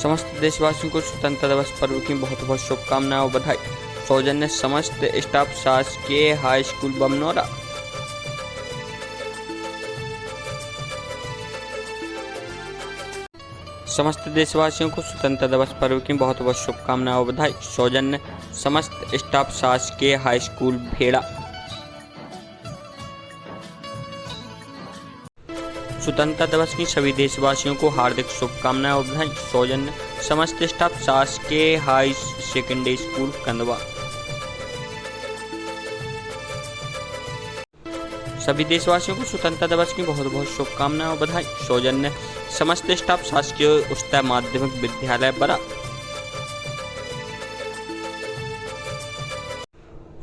समस्त देशवासियों को स्वतंत्रता दिवस पर्व की बहुत बहुत शुभकामनाएं और बधाई। सौजन्य समस्त स्टाफ शासकीय हाई स्कूल बमनौरा। समस्त देशवासियों को स्वतंत्रता दिवस पर्व की बहुत बहुत शुभकामनाएं और बधाई। सौजन्य समस्त स्टाफ शासकीय हाई स्कूल भेड़ा। स्वतंत्रता दिवस की सभी देशवासियों को हार्दिक शुभकामनाएं और बधाई। सौजन्य समस्त स्टाफ शासकीय हाई सेकेंडरी स्कूल कंदवा। सभी देशवासियों को स्वतंत्रता दिवस की बहुत बहुत शुभकामनाएं और बधाई। सौजन्य समस्त स्टाफ शासकीय उच्चतर माध्यमिक विद्यालय बरा।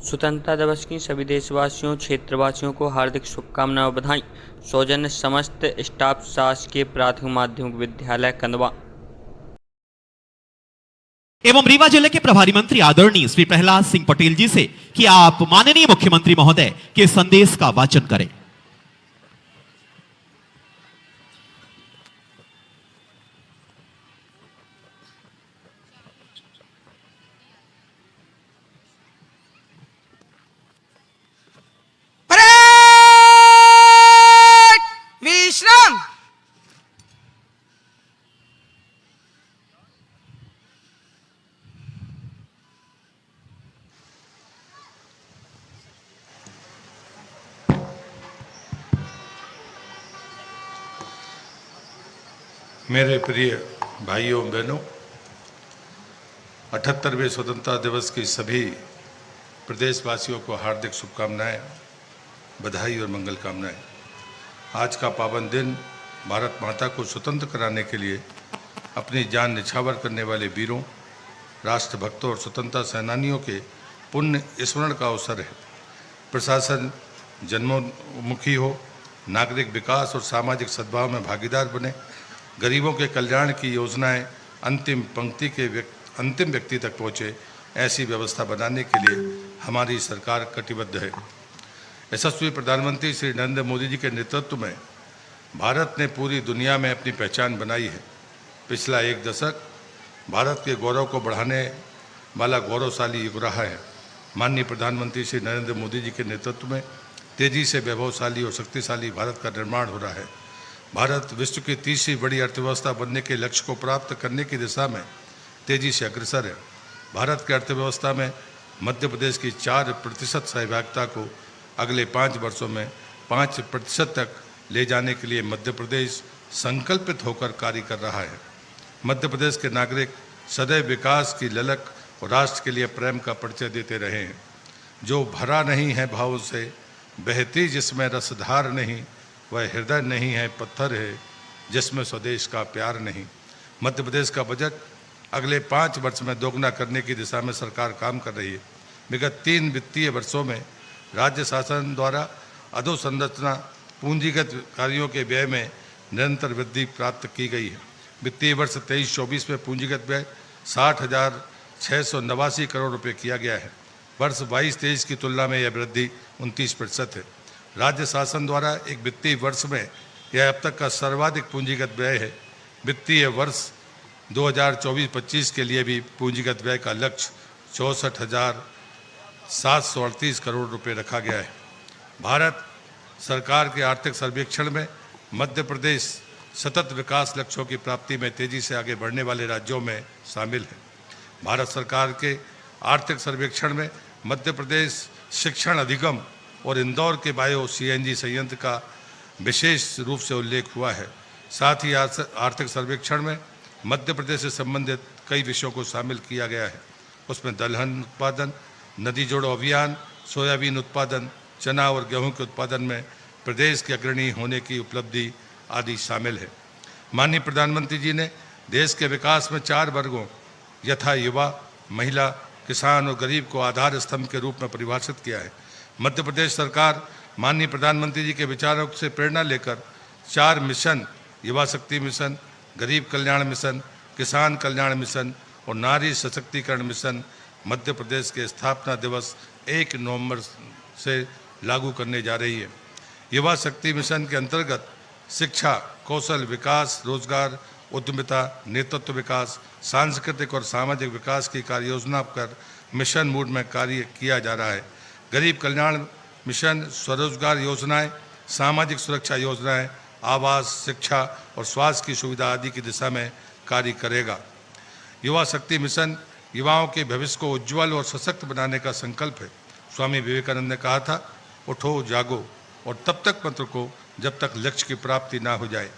स्वतंत्रता दिवस की सभी देशवासियों क्षेत्रवासियों को हार्दिक शुभकामनाएं और बधाई। सौजन्य समस्त स्टाफ शासकीय प्राथमिक माध्यमिक विद्यालय कंदवा एवं रीवा जिले के प्रभारी मंत्री आदरणीय श्री प्रहलाद सिंह पटेल जी से कि आप माननीय मुख्यमंत्री महोदय के संदेश का वाचन करें। विश्राम। मेरे प्रिय भाइयों बहनों, 78वें स्वतंत्रता दिवस की सभी प्रदेशवासियों को हार्दिक शुभकामनाएं, बधाई और मंगल कामनाएं। आज का पावन दिन भारत माता को स्वतंत्र कराने के लिए अपनी जान निछावर करने वाले वीरों, राष्ट्रभक्तों और स्वतंत्रता सेनानियों के पुण्य स्मरण का अवसर है। प्रशासन जनोन्मुखी हो, नागरिक विकास और सामाजिक सद्भाव में भागीदार बने, गरीबों के कल्याण की योजनाएं अंतिम व्यक्ति तक पहुँचे, ऐसी व्यवस्था बनाने के लिए हमारी सरकार कटिबद्ध है। यशस्वी प्रधानमंत्री श्री नरेंद्र मोदी जी के नेतृत्व में भारत ने पूरी दुनिया में अपनी पहचान बनाई है। पिछला एक दशक भारत के गौरव को बढ़ाने वाला गौरवशाली युग रहा है। माननीय प्रधानमंत्री श्री नरेंद्र मोदी जी के नेतृत्व में तेजी से वैभवशाली और शक्तिशाली भारत का निर्माण हो रहा है। भारत विश्व की तीसरी बड़ी अर्थव्यवस्था बनने के लक्ष्य को प्राप्त करने की दिशा में तेजी से अग्रसर है। भारत की अर्थव्यवस्था में मध्य प्रदेश की 4% सहभागिता को अगले 5 वर्षों में 5% तक ले जाने के लिए मध्य प्रदेश संकल्पित होकर कार्य कर रहा है। मध्य प्रदेश के नागरिक सदैव विकास की ललक और राष्ट्र के लिए प्रेम का परिचय देते रहे हैं। जो भरा नहीं है भावों से, बहती जिसमें रसधार नहीं, वह हृदय नहीं है पत्थर है, जिसमें स्वदेश का प्यार नहीं। मध्य प्रदेश का बजट अगले 5 वर्ष में दोगुना करने की दिशा में सरकार काम कर रही है। विगत 3 वित्तीय वर्षों में राज्य शासन द्वारा अधोसंरचना पूंजीगत कार्यों के व्यय में निरंतर वृद्धि प्राप्त की गई है। वित्तीय वर्ष 23-24 में पूंजीगत व्यय 60,689 करोड़ रुपये किया गया है। वर्ष 22-23 की तुलना में यह वृद्धि 29% है। राज्य शासन द्वारा एक वित्तीय वर्ष में यह अब तक का सर्वाधिक पूंजीगत व्यय है। वित्तीय वर्ष 2024-25 के लिए भी पूंजीगत व्यय का लक्ष्य 64,738 करोड़ रुपये रखा गया है। भारत सरकार के आर्थिक सर्वेक्षण में मध्य प्रदेश सतत विकास लक्ष्यों की प्राप्ति में तेजी से आगे बढ़ने वाले राज्यों में शामिल है। भारत सरकार के आर्थिक सर्वेक्षण में मध्य प्रदेश शिक्षण अधिगम और इंदौर के बायो CNG संयंत्र का विशेष रूप से उल्लेख हुआ है। साथ ही आर्थिक सर्वेक्षण में मध्य प्रदेश से संबंधित कई विषयों को शामिल किया गया है। उसमें दलहन उत्पादन, नदी जोड़ो अभियान, सोयाबीन उत्पादन, चना और गेहूं के उत्पादन में प्रदेश के अग्रणी होने की उपलब्धि आदि शामिल है। माननीय प्रधानमंत्री जी ने देश के विकास में 4 वर्गों यथा युवा, महिला, किसान और गरीब को आधार स्तंभ के रूप में परिभाषित किया है। मध्य प्रदेश सरकार माननीय प्रधानमंत्री जी के विचारों से प्रेरणा लेकर 4 मिशन, युवा शक्ति मिशन, गरीब कल्याण मिशन, किसान कल्याण मिशन और नारी सशक्तिकरण मिशन मध्य प्रदेश के स्थापना दिवस 1 नवंबर से लागू करने जा रही है। युवा शक्ति मिशन के अंतर्गत शिक्षा, कौशल विकास, रोजगार उद्यमिता, नेतृत्व विकास, सांस्कृतिक और सामाजिक विकास की कार्य योजना पर मिशन मोड में कार्य किया जा रहा है। गरीब कल्याण मिशन स्वरोजगार योजनाएं, सामाजिक सुरक्षा योजनाएं, आवास, शिक्षा और स्वास्थ्य की सुविधा आदि की दिशा में कार्य करेगा। युवा शक्ति मिशन युवाओं के भविष्य को उज्जवल और सशक्त बनाने का संकल्प है। स्वामी विवेकानंद ने कहा था, उठो जागो और तब तक मत रुको जब तक लक्ष्य की प्राप्ति ना हो जाए।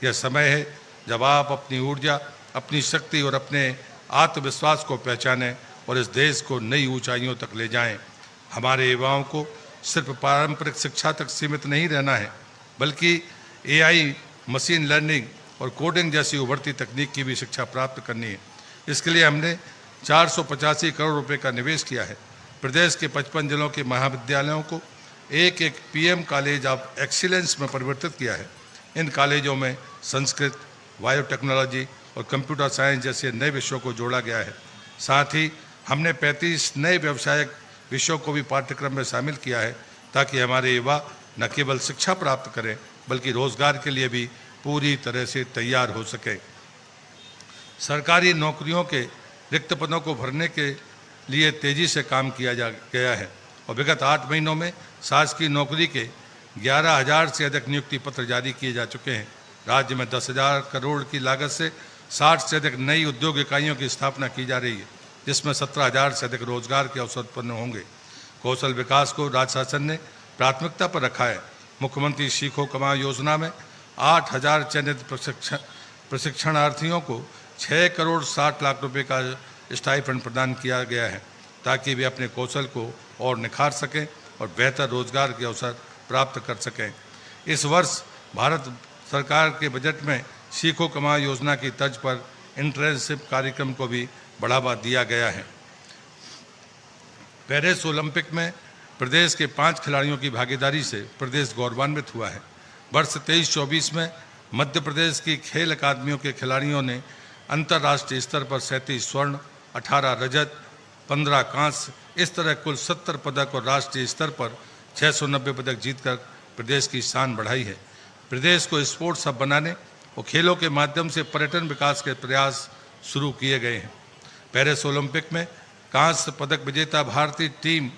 यह समय है जब आप अपनी ऊर्जा, अपनी शक्ति और अपने आत्मविश्वास को पहचानें और इस देश को नई ऊंचाइयों तक ले जाएं। हमारे युवाओं को सिर्फ पारंपरिक शिक्षा तक सीमित नहीं रहना है, बल्कि एआई, मशीन लर्निंग और कोडिंग जैसी उभरती तकनीक की भी शिक्षा प्राप्त करनी है। इसके लिए हमने 485 करोड़ रुपए का निवेश किया है। प्रदेश के 55 जिलों के महाविद्यालयों को एक एक पीएम कॉलेज ऑफ एक्सीलेंस में परिवर्तित किया है। इन कॉलेजों में संस्कृत, बायोटेक्नोलॉजी और कंप्यूटर साइंस जैसे नए विषयों को जोड़ा गया है। साथ ही हमने 35 नए व्यावसायिक विषयों को भी पाठ्यक्रम में शामिल किया है, ताकि हमारे युवा न केवल शिक्षा प्राप्त करें बल्कि रोजगार के लिए भी पूरी तरह से तैयार हो सके। सरकारी नौकरियों के रिक्त पदों को भरने के लिए तेजी से काम किया गया है और विगत 8 महीनों में शासकीय नौकरी के 11,000 से अधिक नियुक्ति पत्र जारी किए जा चुके हैं। राज्य में 10,000 करोड़ की लागत से 60 से अधिक नई उद्योग इकाइयों की स्थापना की जा रही है, जिसमें 17,000 से अधिक रोजगार के अवसर उत्पन्न होंगे। कौशल विकास को राज्य शासन ने प्राथमिकता पर रखा है। मुख्यमंत्री सीखो कमाओ योजना में 8,000 चयनित प्रशिक्षणार्थियों को 6 करोड़ 60 लाख रुपए का स्टाइपेंड प्रदान किया गया है, ताकि वे अपने कौशल को और निखार सकें और बेहतर रोजगार के अवसर प्राप्त कर सकें। इस वर्ष भारत सरकार के बजट में सीखो कमाओ योजना की तर्ज पर इंटर्नशिप कार्यक्रम को भी बढ़ावा दिया गया है। पेरिस ओलंपिक में प्रदेश के 5 खिलाड़ियों की भागीदारी से प्रदेश गौरवान्वित हुआ है। वर्ष 23-24 में मध्य प्रदेश की खेल अकादमियों के खिलाड़ियों ने अंतर्राष्ट्रीय स्तर पर 37 स्वर्ण, 18 रजत, 15 कांस्य, इस तरह कुल 70 पदक और राष्ट्रीय स्तर पर 690 पदक जीतकर प्रदेश की शान बढ़ाई है। प्रदेश को स्पोर्ट्स हब बनाने और खेलों के माध्यम से पर्यटन विकास के प्रयास शुरू किए गए हैं। पेरिस ओलंपिक में कांस्य पदक विजेता भारतीय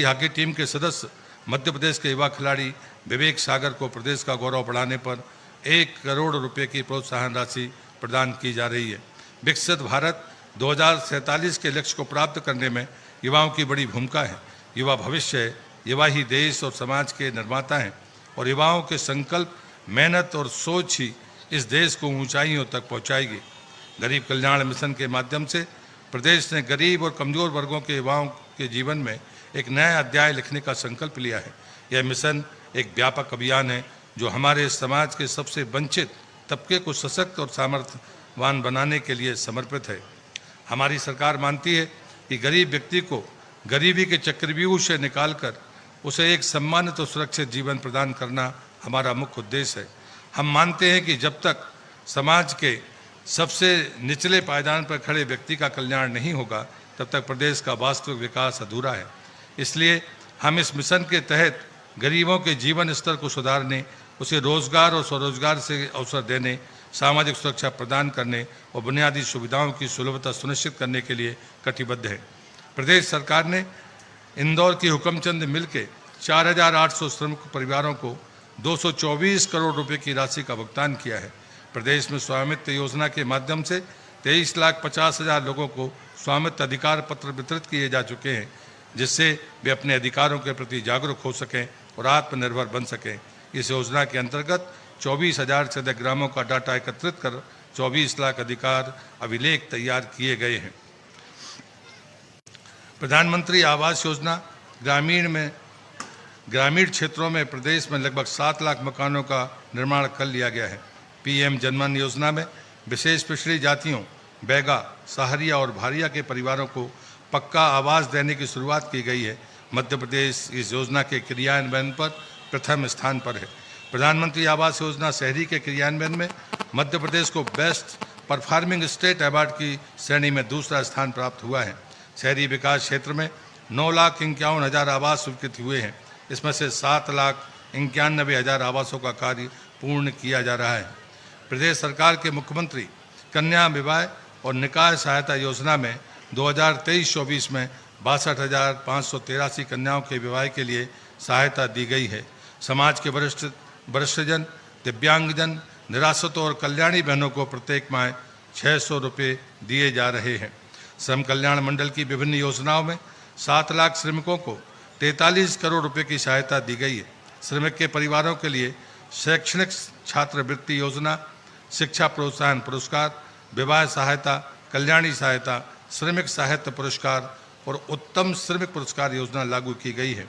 हॉकी टीम के सदस्य मध्य प्रदेश के युवा खिलाड़ी विवेक सागर को प्रदेश का गौरव बढ़ाने पर 1 करोड़ रुपए की प्रोत्साहन राशि प्रदान की जा रही है। विकसित भारत 2047 के लक्ष्य को प्राप्त करने में युवाओं की बड़ी भूमिका है। युवा भविष्य है, युवा ही देश और समाज के निर्माता हैं और युवाओं के संकल्प, मेहनत और सोच ही इस देश को ऊंचाइयों तक पहुंचाएगी। गरीब कल्याण मिशन के माध्यम से प्रदेश ने गरीब और कमजोर वर्गों के युवाओं के जीवन में एक नया अध्याय लिखने का संकल्प लिया है। यह मिशन एक व्यापक अभियान है जो हमारे समाज के सबसे वंचित तबके को सशक्त और सामर्थ्यवान बनाने के लिए समर्पित है। हमारी सरकार मानती है कि गरीब व्यक्ति को गरीबी के चक्रव्यूह से निकालकर उसे एक सम्मानित और सुरक्षित जीवन प्रदान करना हमारा मुख्य उद्देश्य है। हम मानते हैं कि जब तक समाज के सबसे निचले पायदान पर खड़े व्यक्ति का कल्याण नहीं होगा, तब तक प्रदेश का वास्तविक विकास अधूरा है। इसलिए हम इस मिशन के तहत गरीबों के जीवन स्तर को सुधारने, उसे रोजगार और स्वरोजगार से अवसर देने, सामाजिक सुरक्षा प्रदान करने और बुनियादी सुविधाओं की सुलभता सुनिश्चित करने के लिए कटिबद्ध है। प्रदेश सरकार ने इंदौर की हुक्मचंद मिल के 4,800 श्रमिक परिवारों को 224 करोड़ रुपए की राशि का भुगतान किया है। प्रदेश में स्वामित्व योजना के माध्यम से 23,50,000 लोगों को स्वामित्व अधिकार पत्र वितरित किए जा चुके हैं, जिससे वे अपने अधिकारों के प्रति जागरूक हो सकें और आत्मनिर्भर बन सकें। इस योजना के अंतर्गत 24,000 से अधिक ग्रामों का डाटा एकत्रित कर 24 लाख अधिकार अभिलेख तैयार किए गए हैं। प्रधानमंत्री आवास योजना ग्रामीण क्षेत्रों में प्रदेश में लगभग 7 लाख मकानों का निर्माण कर लिया गया है। पीएम जनमन योजना में विशेष पिछड़ी जातियों, बैगा, सहारिया और भारिया के परिवारों को पक्का आवास देने की शुरुआत की गई है। मध्य प्रदेश इस योजना के क्रियान्वयन पर प्रथम स्थान पर है। प्रधानमंत्री आवास योजना शहरी के क्रियान्वयन में मध्य प्रदेश को बेस्ट परफॉर्मिंग स्टेट अवार्ड की श्रेणी में दूसरा स्थान प्राप्त हुआ है। शहरी विकास क्षेत्र में 9,51,000 आवास स्वीकृत हुए हैं। इसमें से 7,91,000 आवासों का कार्य पूर्ण किया जा रहा है। प्रदेश सरकार के मुख्यमंत्री कन्या विवाह और निकाह सहायता योजना में 2023-24 में 62,583 कन्याओं के विवाह के लिए सहायता दी गई है। समाज के वरिष्ठजन, दिव्यांगजन, निराश्रितों और कल्याणी बहनों को प्रत्येक माह 600 रुपये दिए जा रहे हैं। श्रम कल्याण मंडल की विभिन्न योजनाओं में 7 लाख श्रमिकों को 43 करोड़ रुपए की सहायता दी गई है। श्रमिक के परिवारों के लिए शैक्षणिक छात्रवृत्ति योजना, शिक्षा प्रोत्साहन पुरस्कार, विवाह सहायता, कल्याणी सहायता, श्रमिक साहित्य पुरस्कार और उत्तम श्रमिक पुरस्कार योजना लागू की गई है।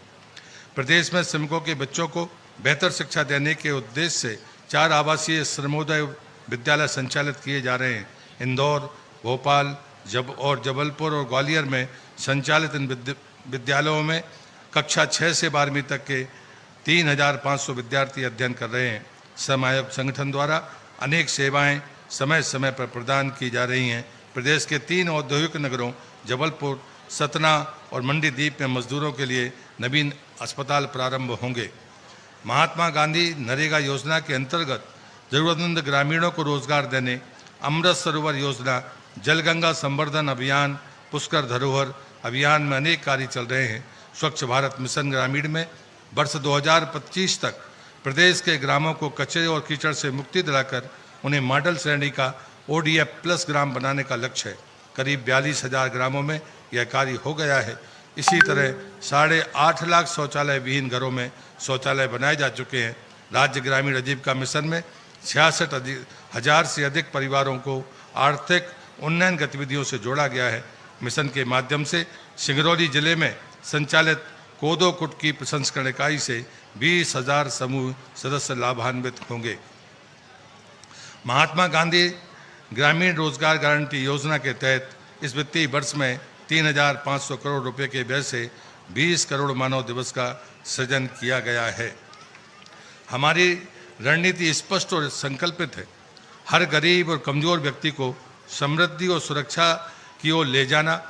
प्रदेश में श्रमिकों के बच्चों को बेहतर शिक्षा देने के उद्देश्य से 4 आवासीय श्रमोदय विद्यालय संचालित किए जा रहे हैं। इंदौर, भोपाल, जबलपुर और ग्वालियर में संचालित इन विद्यालयों में कक्षा 6 से 12वीं तक के 3,500 विद्यार्थी अध्ययन कर रहे हैं। श्रम आयोग संगठन द्वारा अनेक सेवाएं समय समय पर प्रदान की जा रही हैं। प्रदेश के 3 औद्योगिक नगरों जबलपुर, सतना और मंडीदीप में मजदूरों के लिए नवीन अस्पताल प्रारंभ होंगे। महात्मा गांधी नरेगा योजना के अंतर्गत जरूरतमंद ग्रामीणों को रोजगार देने अमृत सरोवर योजना, जलगंगा संवर्धन अभियान, पुष्कर धरोहर अभियान में अनेक कार्य चल रहे हैं। स्वच्छ भारत मिशन ग्रामीण में वर्ष 2025 तक प्रदेश के ग्रामों को कचरे और कीचड़ से मुक्ति दिलाकर उन्हें मॉडल श्रेणी का ODF प्लस ग्राम बनाने का लक्ष्य है। करीब 42,000 ग्रामों में यह कार्य हो गया है। इसी तरह 8.5 लाख शौचालय विहीन घरों में शौचालय बनाए जा चुके हैं। राज्य ग्रामीण आजीविका मिशन में 66,000 से अधिक परिवारों को आर्थिक उन्नयन गतिविधियों से जोड़ा गया है। मिशन के माध्यम से सिंगरौली जिले में संचालित कोदो कुट की प्रसंस्करण इकाई से 20,000 समूह सदस्य लाभान्वित होंगे। महात्मा गांधी ग्रामीण रोजगार गारंटी योजना के तहत इस वित्तीय वर्ष में 3,500 करोड़ रुपए के व्यय से 20 करोड़ मानव दिवस का सृजन किया गया है। हमारी रणनीति स्पष्ट और संकल्पित है। हर गरीब और कमजोर व्यक्ति को समृद्धि और सुरक्षा की ओर ले जाना।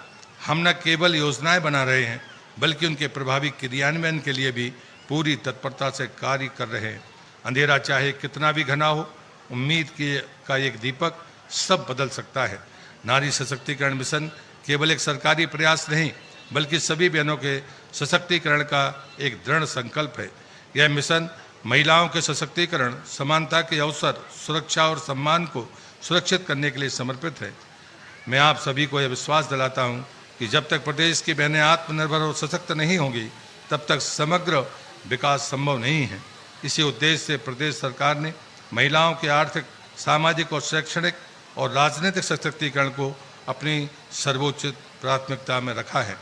हम न केवल योजनाएं बना रहे हैं बल्कि उनके प्रभावी क्रियान्वयन के लिए भी पूरी तत्परता से कार्य कर रहे हैं। अंधेरा चाहे कितना भी घना हो, उम्मीद का एक दीपक सब बदल सकता है। नारी सशक्तिकरण मिशन केवल एक सरकारी प्रयास नहीं बल्कि सभी बहनों के सशक्तिकरण का एक दृढ़ संकल्प है। यह मिशन महिलाओं के सशक्तिकरण, समानता के अवसर, सुरक्षा और सम्मान को सुरक्षित करने के लिए समर्पित है। मैं आप सभी को यह विश्वास दिलाता हूं कि जब तक प्रदेश की बहनें आत्मनिर्भर और सशक्त नहीं होंगी तब तक समग्र विकास संभव नहीं है। इसी उद्देश्य से प्रदेश सरकार ने महिलाओं के आर्थिक, सामाजिक और शैक्षणिक और राजनीतिक सशक्तिकरण को अपनी सर्वोच्च प्राथमिकता में रखा है।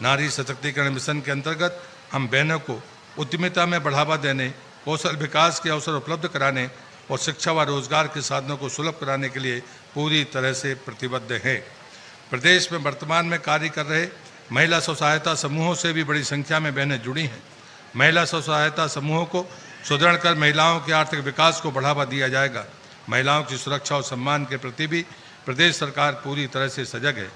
नारी सशक्तिकरण मिशन के अंतर्गत हम बहनों को उद्यमिता में बढ़ावा देने, कौशल विकास के अवसर उपलब्ध कराने और शिक्षा व रोजगार के साधनों को सुलभ कराने के लिए पूरी तरह से प्रतिबद्ध हैं। प्रदेश में वर्तमान में कार्य कर रहे महिला स्व सहायता समूहों से भी बड़ी संख्या में बहनें जुड़ी हैं। महिला स्व सहायता समूहों को सुदृढ़ कर महिलाओं के आर्थिक विकास को बढ़ावा दिया जाएगा। महिलाओं की सुरक्षा और सम्मान के प्रति भी प्रदेश सरकार पूरी तरह से सजग है।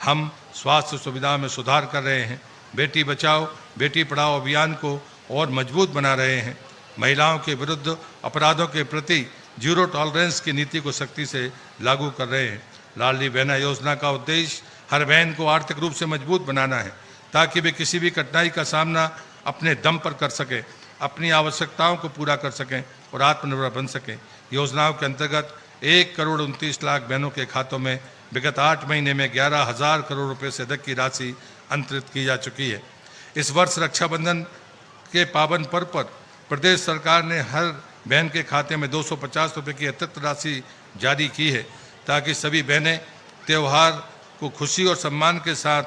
हम स्वास्थ्य सुविधा में सुधार कर रहे हैं। बेटी बचाओ बेटी पढ़ाओ अभियान को और मजबूत बना रहे हैं। महिलाओं के विरुद्ध अपराधों के प्रति जीरो टॉलरेंस की नीति को सख्ती से लागू कर रहे हैं। लाडली बहना योजना का उद्देश्य हर बहन को आर्थिक रूप से मजबूत बनाना है ताकि वे किसी भी कठिनाई का सामना अपने दम पर कर सकें, अपनी आवश्यकताओं को पूरा कर सकें और आत्मनिर्भर बन सकें। योजनाओं के अंतर्गत 1,29,00,000 बहनों के खातों में विगत 8 महीने में 11,000 करोड़ रुपए से अधिक की राशि अंतरित की जा चुकी है। इस वर्ष रक्षाबंधन के पावन पर्व पर प्रदेश सरकार ने हर बहन के खाते में 250 रुपये की अतिरिक्त राशि जारी की है ताकि सभी बहनें त्यौहार को खुशी और सम्मान के साथ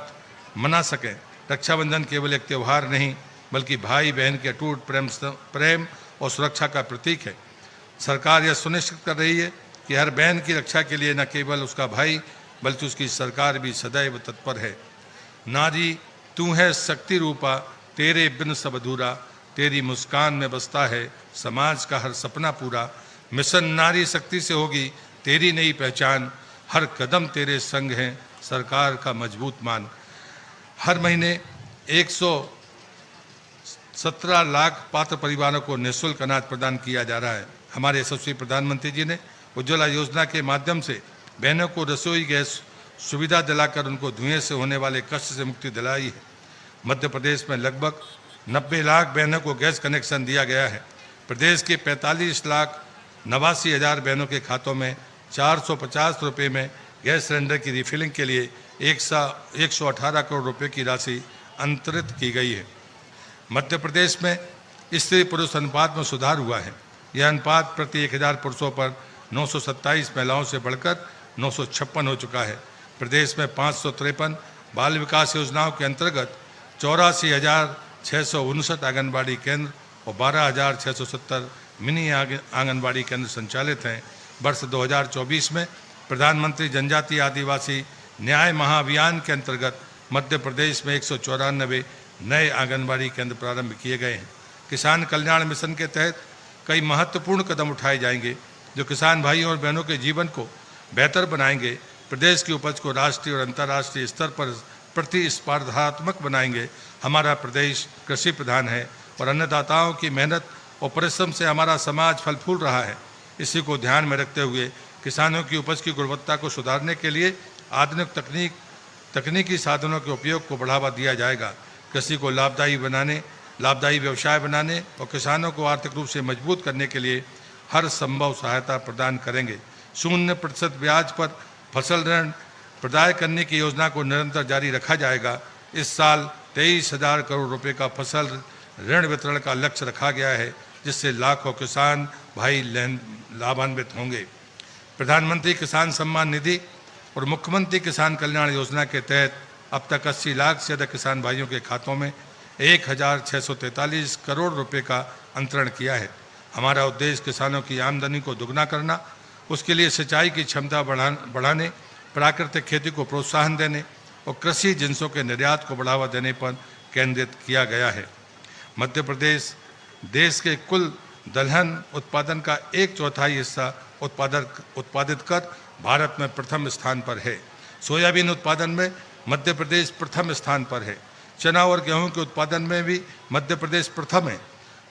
मना सकें। रक्षाबंधन केवल एक त्यौहार नहीं बल्कि भाई बहन के अटूट प्रेम और सुरक्षा का प्रतीक है। सरकार यह सुनिश्चित कर रही है कि हर बहन की रक्षा के लिए न केवल उसका भाई बल्कि उसकी सरकार भी सदैव तत्पर है। नारी तू है शक्ति रूपा, तेरे बिन सब अधूरा, तेरी मुस्कान में बसता है समाज का हर सपना पूरा। मिशन नारी शक्ति से होगी तेरी नई पहचान, हर कदम तेरे संग है सरकार का मजबूत मान। हर महीने 117 लाख पात्र परिवारों को निःशुल्क अनाज प्रदान किया जा रहा है। हमारे यशस्वी प्रधानमंत्री जी ने उज्ज्वला योजना के माध्यम से बहनों को रसोई गैस सुविधा दिलाकर उनको धुएं से होने वाले कष्ट से मुक्ति दिलाई है। मध्य प्रदेश में लगभग 90 लाख बहनों को गैस कनेक्शन दिया गया है। प्रदेश के 45,89,000 बहनों के खातों में 450 रुपये में गैस सिलेंडर की रिफिलिंग के लिए 118 करोड़ रुपए की राशि अंतरित की गई है। मध्य प्रदेश में स्त्री पुरुष अनुपात में सुधार हुआ है। यह अनुपात प्रति 1000 पुरुषों पर 927 महिलाओं से बढ़कर 956 हो चुका है। प्रदेश में 553 बाल विकास योजनाओं के अंतर्गत 84,659 आंगनबाड़ी केंद्र और 12,670 मिनी आंगनबाड़ी केंद्र संचालित हैं। वर्ष 2024 में प्रधानमंत्री जनजातीय आदिवासी न्याय महाअभियान के अंतर्गत मध्य प्रदेश में 194 नए आंगनबाड़ी केंद्र प्रारंभ किए गए हैं। किसान कल्याण मिशन के तहत कई महत्वपूर्ण कदम उठाए जाएंगे जो किसान भाइयों और बहनों के जीवन को बेहतर बनाएंगे, प्रदेश की उपज को राष्ट्रीय और अंतर्राष्ट्रीय स्तर पर प्रतिस्पर्धात्मक बनाएंगे। हमारा प्रदेश कृषि प्रधान है और अन्नदाताओं की मेहनत और परिश्रम से हमारा समाज फल फूल रहा है। इसी को ध्यान में रखते हुए किसानों की उपज की गुणवत्ता को सुधारने के लिए आधुनिक तकनीकी साधनों के उपयोग को बढ़ावा दिया जाएगा। कृषि को लाभदायी व्यवसाय बनाने और किसानों को आर्थिक रूप से मजबूत करने के लिए हर संभव सहायता प्रदान करेंगे। 0% ब्याज पर फसल ऋण प्रदान करने की योजना को निरंतर जारी रखा जाएगा। इस साल 23,000 करोड़ रुपए का फसल ऋण वितरण का लक्ष्य रखा गया है, जिससे लाखों किसान भाई लाभान्वित होंगे। प्रधानमंत्री किसान सम्मान निधि और मुख्यमंत्री किसान कल्याण योजना के तहत अब तक 80 लाख से अधिक किसान भाइयों के खातों में 1,643 करोड़ रुपए का अंतरण किया है। हमारा उद्देश्य किसानों की आमदनी को दुगना करना, उसके लिए सिंचाई की क्षमता बढ़ाने, प्राकृतिक खेती को प्रोत्साहन देने और कृषि जिन्सों के निर्यात को बढ़ावा देने पर केंद्रित किया गया है। मध्य प्रदेश देश के कुल दलहन उत्पादन का 1/4 हिस्सा उत्पादित कर भारत में प्रथम स्थान पर है। सोयाबीन उत्पादन में मध्य प्रदेश प्रथम स्थान पर है। चना और गेहूं के उत्पादन में भी मध्य प्रदेश प्रथम है।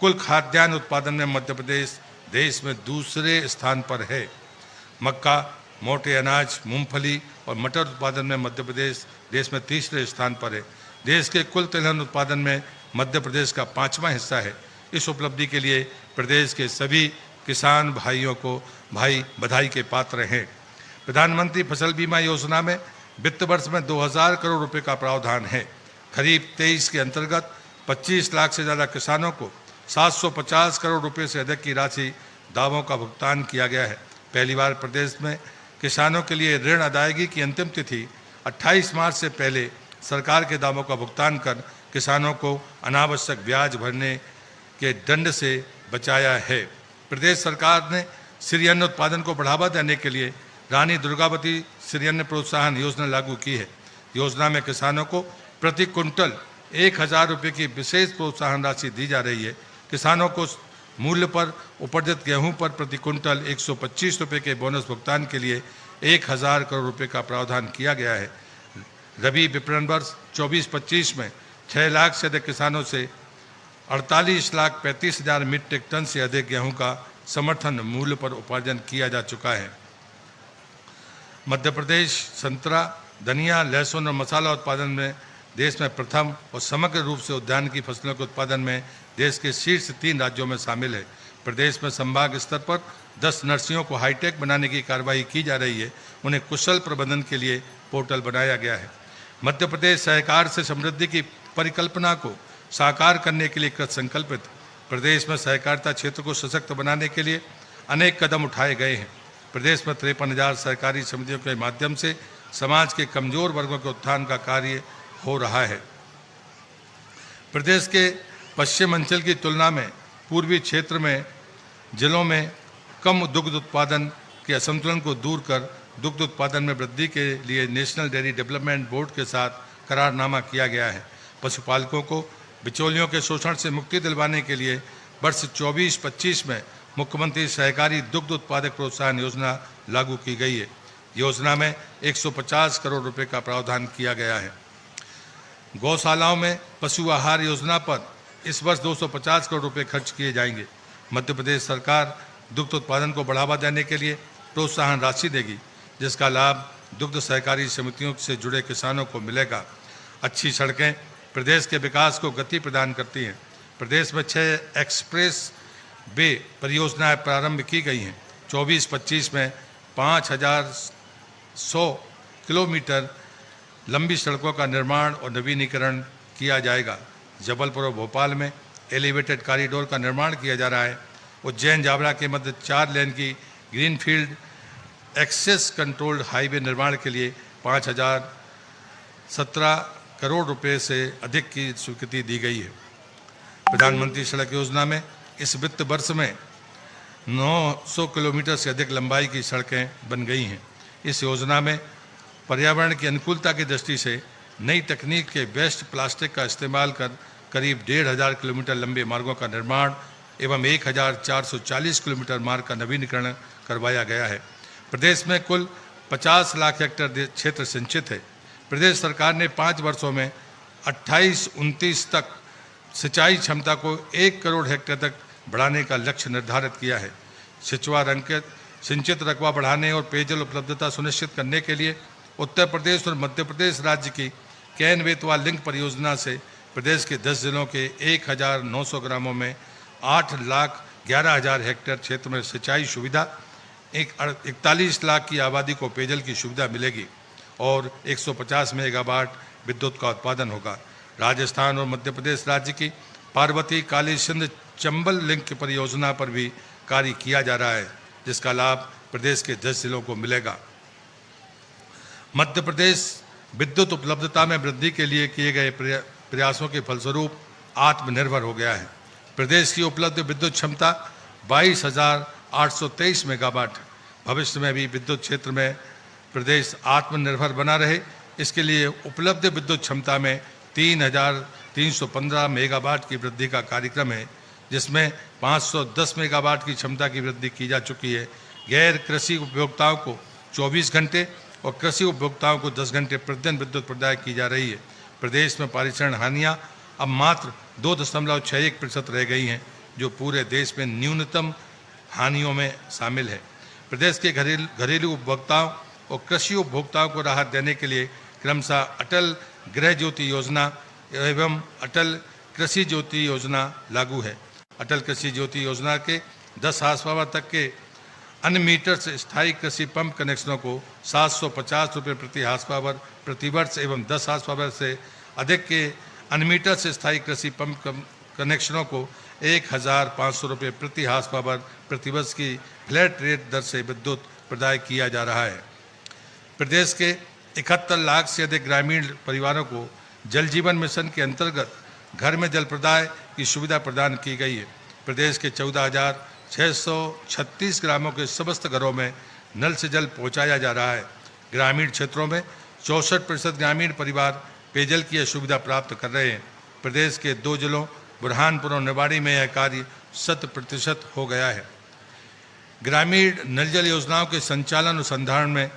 कुल खाद्यान्न उत्पादन में मध्य प्रदेश देश में दूसरे स्थान पर है। मक्का, मोटे अनाज, मूंगफली और मटर उत्पादन में मध्य प्रदेश देश में तीसरे स्थान पर है। देश के कुल तिलहन उत्पादन में मध्य प्रदेश का 5वां हिस्सा है। इस उपलब्धि के लिए प्रदेश के सभी किसान भाइयों को बधाई के पात्र हैं। प्रधानमंत्री फसल बीमा योजना में वित्त वर्ष में 2,000 करोड़ रुपए का प्रावधान है। खरीफ 23 के अंतर्गत 25 लाख से ज़्यादा किसानों को 750 करोड़ रुपए से अधिक की राशि दावों का भुगतान किया गया है। पहली बार प्रदेश में किसानों के लिए ऋण अदायगी की अंतिम तिथि 28 मार्च से पहले सरकार के दावों का भुगतान कर किसानों को अनावश्यक ब्याज भरने के दंड से बचाया है। प्रदेश सरकार ने श्री अन्न उत्पादन को बढ़ावा देने के लिए रानी दुर्गावती श्री अन्न प्रोत्साहन योजना लागू की है। योजना में किसानों को प्रति कुंटल 1,000 रुपये की विशेष प्रोत्साहन राशि दी जा रही है। किसानों को मूल्य पर उपार्जित गेहूं पर प्रति कुंटल 125 रुपये के बोनस भुगतान के लिए 1,000 करोड़ रुपए का प्रावधान किया गया है। रबी विपणन वर्ष 24-25 में 6 लाख से अधिक किसानों से 48,35,000 मीट्रिक टन से अधिक गेहूं का समर्थन मूल्य पर उपार्जन किया जा चुका है। मध्य प्रदेश संतरा, धनिया, लहसुन और मसाला उत्पादन में देश में प्रथम और समग्र रूप से उद्यान की फसलों के उत्पादन में देश के शीर्ष 3 राज्यों में शामिल है। प्रदेश में संभाग स्तर पर 10 नर्सरियों को हाईटेक बनाने की कार्रवाई की जा रही है। उन्हें कुशल प्रबंधन के लिए पोर्टल बनाया गया है। मध्य प्रदेश सहकार से समृद्धि की परिकल्पना को साकार करने के लिए कृत संकल्पित। प्रदेश में सहकारिता क्षेत्र को सशक्त बनाने के लिए अनेक कदम उठाए गए हैं। प्रदेश में 53,000 सहकारी समितियों के माध्यम से समाज के कमजोर वर्गों के उत्थान का कार्य हो रहा है। प्रदेश के पश्चिम अंचल की तुलना में पूर्वी क्षेत्र में जिलों में कम दुग्ध उत्पादन के असंतुलन को दूर कर दुग्ध उत्पादन में वृद्धि के लिए नेशनल डेयरी डेवलपमेंट बोर्ड के साथ करारनामा किया गया है। पशुपालकों को बिचौलियों के शोषण से मुक्ति दिलवाने के लिए वर्ष 24-25 में मुख्यमंत्री सहकारी दुग्ध उत्पादक प्रोत्साहन योजना लागू की गई है। योजना में 150 करोड़ रुपए का प्रावधान किया गया है। गौशालाओं में पशु आहार योजना पर इस वर्ष 250 करोड़ रुपए खर्च किए जाएंगे। मध्य प्रदेश सरकार दुग्ध उत्पादन को बढ़ावा देने के लिए प्रोत्साहन राशि देगी, जिसका लाभ दुग्ध सहकारी समितियों से जुड़े किसानों को मिलेगा। अच्छी सड़कें प्रदेश के विकास को गति प्रदान करती हैं। प्रदेश में 6 एक्सप्रेस वे परियोजनाएं प्रारंभ की गई हैं। 24-25 में 5100 किलोमीटर लंबी सड़कों का निर्माण और नवीनीकरण किया जाएगा। जबलपुर और भोपाल में एलिवेटेड कॉरिडोर का निर्माण किया जा रहा है। उज्जैन जावरा के मध्य 4 लेन की ग्रीनफील्ड एक्सेस कंट्रोल्ड हाईवे निर्माण के लिए 5017 करोड़ रुपए से अधिक की स्वीकृति दी गई है। प्रधानमंत्री सड़क योजना में इस वित्त वर्ष में 900 किलोमीटर से अधिक लंबाई की सड़कें बन गई हैं। इस योजना में पर्यावरण की अनुकूलता की दृष्टि से नई तकनीक के वेस्ट प्लास्टिक का इस्तेमाल कर करीब 1500 किलोमीटर लंबे मार्गों का निर्माण एवं 1440 किलोमीटर मार्ग का नवीनीकरण करवाया गया है। प्रदेश में कुल 50 लाख हेक्टेयर क्षेत्र सिंचित है। प्रदेश सरकार ने 5 वर्षों में 28-29 तक सिंचाई क्षमता को 1 करोड़ हेक्टेयर तक बढ़ाने का लक्ष्य निर्धारित किया है। सिंचित रकबा बढ़ाने और पेयजल उपलब्धता सुनिश्चित करने के लिए उत्तर प्रदेश और मध्य प्रदेश राज्य की कैन बेतवा लिंक परियोजना से प्रदेश के 10 जिलों के 1900 ग्रामों में 8,11,000 हेक्टेयर क्षेत्र में सिंचाई सुविधा, 41 लाख की आबादी को पेयजल की सुविधा मिलेगी और 150 मेगावाट विद्युत का उत्पादन होगा। राजस्थान और मध्य प्रदेश राज्य की पार्वती काली सिंध चंबल लिंक परियोजना पर भी कार्य किया जा रहा है, जिसका लाभ प्रदेश के 10 जिलों को मिलेगा। मध्य प्रदेश विद्युत उपलब्धता में वृद्धि के लिए किए गए प्रयासों के फलस्वरूप आत्मनिर्भर हो गया है। प्रदेश की उपलब्ध विद्युत क्षमता 22,823 मेगावाट है। भविष्य में भी विद्युत क्षेत्र में प्रदेश आत्मनिर्भर बना रहे, इसके लिए उपलब्ध विद्युत क्षमता में 3,315 मेगावाट की वृद्धि का कार्यक्रम है, जिसमें 510 मेगावाट की क्षमता की वृद्धि की जा चुकी है। गैर कृषि उपभोक्ताओं को 24 घंटे और कृषि उपभोक्ताओं को 10 घंटे प्रतिदिन विद्युत प्रदान की जा रही है। प्रदेश में पारिश्रण हानियाँ अब मात्र 2.61% रह गई हैं, जो पूरे देश में न्यूनतम हानियों में शामिल है। प्रदेश के घरेलू उपभोक्ताओं और कृषि उपभोक्ताओं को राहत देने के लिए क्रमशः अटल गृह ज्योति योजना एवं अटल कृषि ज्योति योजना लागू है। अटल कृषि ज्योति योजना के 10 हार्स पावर तक के अनमीटर से स्थायी कृषि पंप कनेक्शनों को 750 रुपये प्रति हार्स पावर प्रति वर्ष एवं 10 हार्स पावर से अधिक के अनमीटर से स्थायी कृषि पंप कनेक्शनों को 1,500 रुपये प्रति हार्स पावर प्रति वर्ष की फ्लैट रेट दर से विद्युत प्रदाय किया जा रहा है। प्रदेश के 71 लाख से अधिक ग्रामीण परिवारों को जल जीवन मिशन के अंतर्गत घर में जल प्रदाय की सुविधा प्रदान की गई है। प्रदेश के 14,636 ग्रामों के समस्त घरों में नल से जल पहुंचाया जा रहा है। ग्रामीण क्षेत्रों में 64% ग्रामीण परिवार पेयजल की यह सुविधा प्राप्त कर रहे हैं। प्रदेश के 2 जिलों बुरहानपुर और निवाड़ी में यह कार्य 100% हो गया है। ग्रामीण नल जल योजनाओं के संचालन अनुसंधान में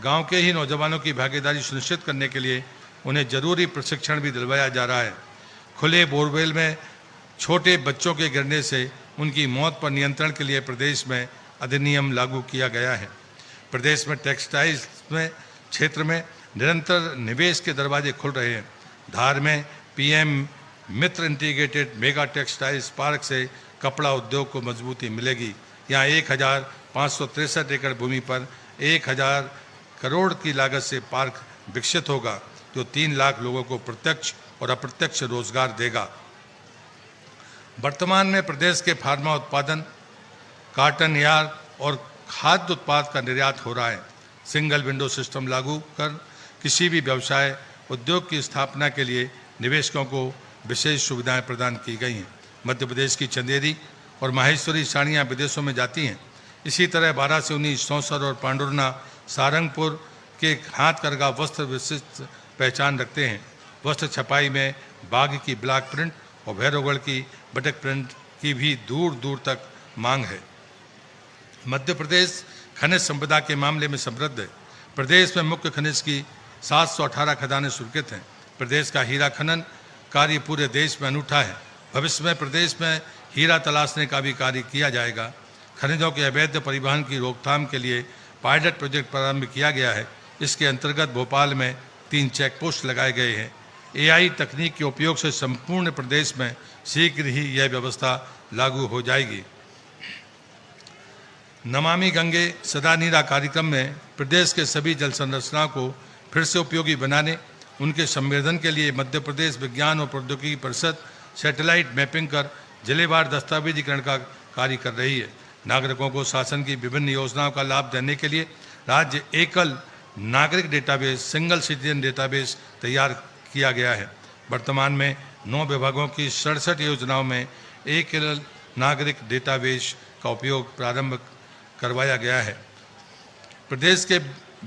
गांव के ही नौजवानों की भागीदारी सुनिश्चित करने के लिए उन्हें जरूरी प्रशिक्षण भी दिलवाया जा रहा है। खुले बोरवेल में छोटे बच्चों के गिरने से उनकी मौत पर नियंत्रण के लिए प्रदेश में अधिनियम लागू किया गया है। प्रदेश में टेक्सटाइल्स में क्षेत्र में निरंतर निवेश के दरवाजे खुल रहे हैं। धार में पीएम मित्र इंटीग्रेटेड मेगा टेक्सटाइल्स पार्क से कपड़ा उद्योग को मजबूती मिलेगी। यहाँ 1,563 एकड़ भूमि पर 1,000 करोड़ की लागत से पार्क विकसित होगा, जो 3 लाख लोगों को प्रत्यक्ष और अप्रत्यक्ष रोजगार देगा। वर्तमान में प्रदेश के फार्मा उत्पादन, कॉटन यार्न और खाद्य उत्पाद का निर्यात हो रहा है। सिंगल विंडो सिस्टम लागू कर किसी भी व्यवसाय उद्योग की स्थापना के लिए निवेशकों को विशेष सुविधाएं प्रदान की गई हैं। मध्य प्रदेश की चंदेरी और माहेश्वरी साड़ियाँ विदेशों में जाती हैं। इसी तरह 12 से 19 सौंसर और पांडुरना सारंगपुर के हाथ करगा वस्त्र विशिष्ट पहचान रखते हैं। वस्त्र छपाई में बाघ की ब्लॉक प्रिंट और भैरवगढ़ की बटक प्रिंट की भी दूर दूर तक मांग है। मध्य प्रदेश खनिज संपदा के मामले में समृद्ध है। प्रदेश में मुख्य खनिज की 718 खदानें स्वीकृत हैं। प्रदेश का हीरा खनन कार्य पूरे देश में अनूठा है। भविष्य में प्रदेश में हीरा तलाशने का भी कार्य किया जाएगा। खनिजों के अवैध परिवहन की रोकथाम के लिए पायलट प्रोजेक्ट प्रारंभ किया गया है। इसके अंतर्गत भोपाल में 3 चेक पोस्ट लगाए गए हैं। AI तकनीक के उपयोग से संपूर्ण प्रदेश में शीघ्र ही यह व्यवस्था लागू हो जाएगी। नमामि गंगे सदा नीरा कार्यक्रम में प्रदेश के सभी जल संरचनाओं को फिर से उपयोगी बनाने, उनके संवर्धन के लिए मध्य प्रदेश विज्ञान और प्रौद्योगिकी परिषद सैटेलाइट मैपिंग कर जिलेवार दस्तावेजीकरण का कार्य कर रही है। नागरिकों को शासन की विभिन्न योजनाओं का लाभ देने के लिए राज्य एकल नागरिक डेटाबेस सिंगल सिटीजन डेटाबेस तैयार किया गया है। वर्तमान में 9 विभागों की 67 योजनाओं में एकल नागरिक डेटाबेस का उपयोग प्रारंभ करवाया गया है। प्रदेश के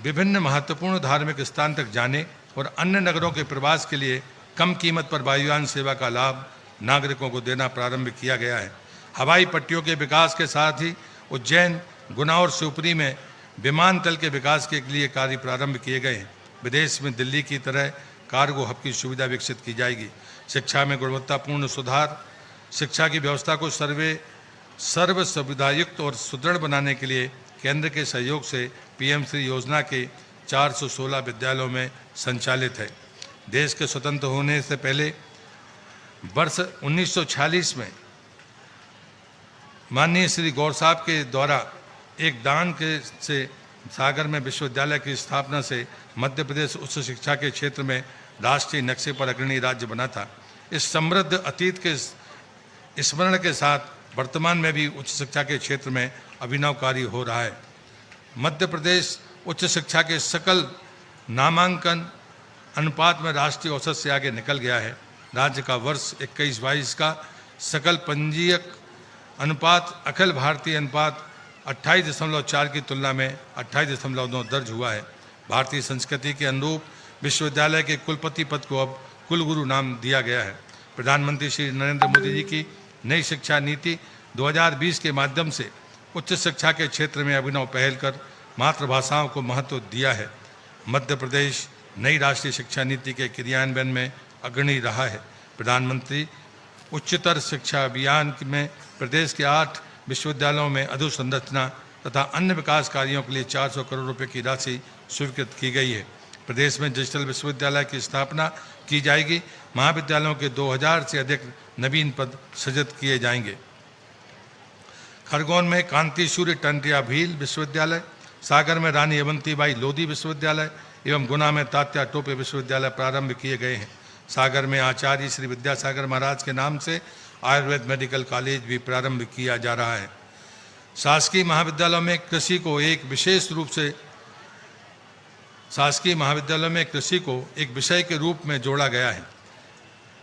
विभिन्न महत्वपूर्ण धार्मिक स्थान तक जाने और अन्य नगरों के प्रवास के लिए कम कीमत पर वायुयान सेवा का लाभ नागरिकों को देना प्रारंभ किया गया है। हवाई पट्टियों के विकास के साथ ही उज्जैन, गुना और शिवपुरी में विमानतल के विकास के लिए कार्य प्रारंभ किए गए हैं। विदेश में दिल्ली की तरह कार्गो हब की सुविधा विकसित की जाएगी। शिक्षा में गुणवत्तापूर्ण सुधार, शिक्षा की व्यवस्था को सर्व सुविधायुक्त और सुदृढ़ बनाने के लिए केंद्र के सहयोग से PM श्री योजना के 416 विद्यालयों में संचालित है। देश के स्वतंत्र होने से पहले वर्ष 1946 में माननीय श्री गौर साहब के द्वारा एक दान के से सागर में विश्वविद्यालय की स्थापना से मध्य प्रदेश उच्च शिक्षा के क्षेत्र में राष्ट्रीय नक्शे पर अग्रणी राज्य बना था। इस समृद्ध अतीत के स्मरण के साथ वर्तमान में भी उच्च शिक्षा के क्षेत्र में अभिनव कार्य हो रहा है। मध्य प्रदेश उच्च शिक्षा के सकल नामांकन अनुपात में राष्ट्रीय औसत से आगे निकल गया है। राज्य का वर्ष 21-22 का सकल पंजीयक अनुपात अखिल भारतीय अनुपात 28.4 की तुलना में 28.9 दर्ज हुआ है। भारतीय संस्कृति के अनुरूप विश्वविद्यालय के कुलपति पद को अब कुलगुरु नाम दिया गया है। प्रधानमंत्री श्री नरेंद्र मोदी जी की नई शिक्षा नीति 2020 के माध्यम से उच्च शिक्षा के क्षेत्र में अभिनव पहल कर मातृभाषाओं को महत्व दिया है। मध्य प्रदेश नई राष्ट्रीय शिक्षा नीति के क्रियान्वयन में अग्रणी रहा है। प्रधानमंत्री उच्चतर शिक्षा अभियान में प्रदेश के 8 विश्वविद्यालयों में अधोसंरचना तथा अन्य विकास कार्यों के लिए 400 करोड़ रुपए की राशि स्वीकृत की गई है। प्रदेश में डिजिटल विश्वविद्यालय की स्थापना की जाएगी। महाविद्यालयों के 2000 से अधिक नवीन पद सृजित किए जाएंगे। खरगोन में कांति सूर्य टंटिया भील विश्वविद्यालय, सागर में रानी अवंतीबाई लोधी विश्वविद्यालय एवं गुना में तात्या टोपे विश्वविद्यालय प्रारंभ किए गए हैं। सागर में आचार्य श्री विद्यासागर महाराज के नाम से आयुर्वेद मेडिकल कॉलेज भी प्रारंभ किया जा रहा है। शासकीय महाविद्यालयों में कृषि को एक विषय के रूप में जोड़ा गया है।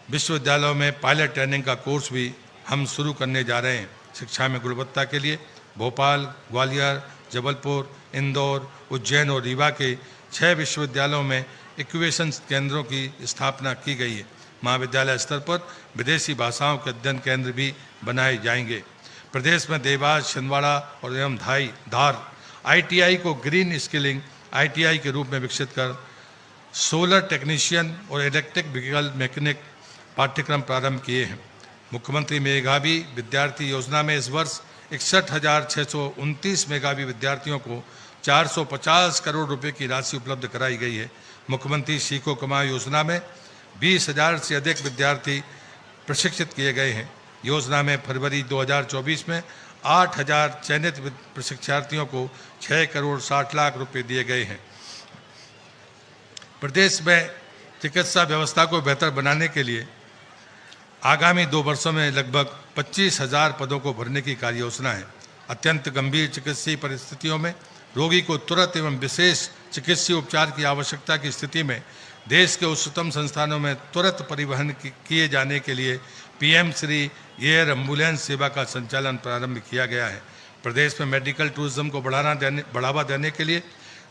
विश्वविद्यालयों में पायलट ट्रेनिंग का कोर्स भी हम शुरू करने जा रहे हैं। शिक्षा में गुणवत्ता के लिए भोपाल, ग्वालियर, जबलपुर, इंदौर, उज्जैन और रीवा के 6 विश्वविद्यालयों में इक्यूवेशन केंद्रों की स्थापना की गई है। महाविद्यालय स्तर पर विदेशी भाषाओं के अध्ययन केंद्र भी बनाए जाएंगे। प्रदेश में देवास, छिंदवाड़ा और एवं धार ITI को ग्रीन स्किलिंग ITI के रूप में विकसित कर सोलर टेक्नीशियन और इलेक्ट्रिक व्हीकल मैकेनिक पाठ्यक्रम प्रारंभ किए हैं। मुख्यमंत्री मेधावी विद्यार्थी योजना में इस वर्ष 61,629 मेधावी विद्यार्थियों को 450 करोड़ रुपए की राशि उपलब्ध कराई गई है। मुख्यमंत्री सीखो कमाओ योजना में 20,000 से अधिक विद्यार्थी प्रशिक्षित किए गए हैं। योजना में फरवरी 2024 में 8,000 चयनित प्रशिक्षार्थियों को 6 करोड़ 60 लाख रुपए दिए गए हैं। प्रदेश में चिकित्सा व्यवस्था को बेहतर बनाने के लिए आगामी 2 वर्षों में लगभग 25,000 पदों को भरने की कार्य योजना है। अत्यंत गंभीर चिकित्सीय परिस्थितियों में रोगी को तुरंत एवं विशेष चिकित्सीय उपचार की आवश्यकता की स्थिति में देश के उच्चतम संस्थानों में तुरंत परिवहन किए जाने के लिए PM श्री एयर एम्बुलेंस सेवा का संचालन प्रारंभ किया गया है। प्रदेश में मेडिकल टूरिज्म को बढ़ावा देने के लिए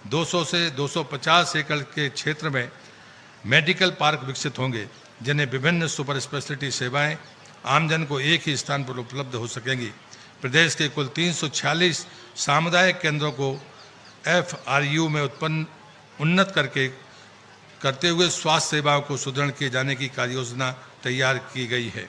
200 से 250 एकड़ के क्षेत्र में मेडिकल पार्क विकसित होंगे, जिन्हें विभिन्न सुपर स्पेशलिटी सेवाएं आमजन को एक ही स्थान पर उपलब्ध हो सकेंगी। प्रदेश के कुल 346 सामुदायिक केंद्रों को FRU में उन्नत करते हुए स्वास्थ्य सेवाओं को सुदृढ़ किए जाने की कार्ययोजना तैयार की गई है।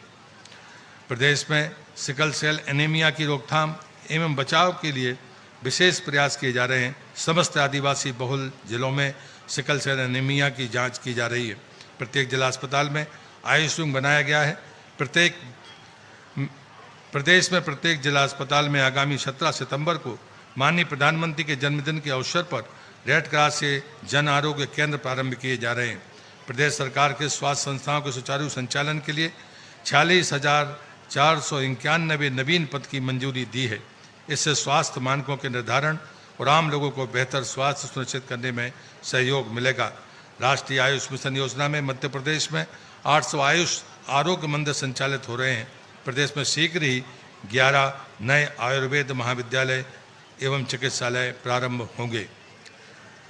प्रदेश में सिकल सेल एनीमिया की रोकथाम एवं बचाव के लिए विशेष प्रयास किए जा रहे हैं। समस्त आदिवासी बहुल जिलों में सिकल सेल एनीमिया की जांच की जा रही है। प्रत्येक जिला अस्पताल में आयुष विंग बनाया गया है। प्रदेश में प्रत्येक जिला अस्पताल में आगामी 17 सितंबर को माननीय प्रधानमंत्री के जन्मदिन के अवसर पर रेड क्रॉस से जन आरोग्य केंद्र प्रारंभ किए जा रहे हैं। प्रदेश सरकार के स्वास्थ्य संस्थाओं के सुचारू संचालन के लिए 46,491 नवीन पद की मंजूरी दी है। इससे स्वास्थ्य मानकों के निर्धारण और आम लोगों को बेहतर स्वास्थ्य सुनिश्चित करने में सहयोग मिलेगा। राष्ट्रीय आयुष मिशन योजना में मध्य प्रदेश में 800 आयुष आरोग्य मंदिर संचालित हो रहे हैं। प्रदेश में शीघ्र ही 11 नए आयुर्वेद महाविद्यालय एवं चिकित्सालय प्रारंभ होंगे।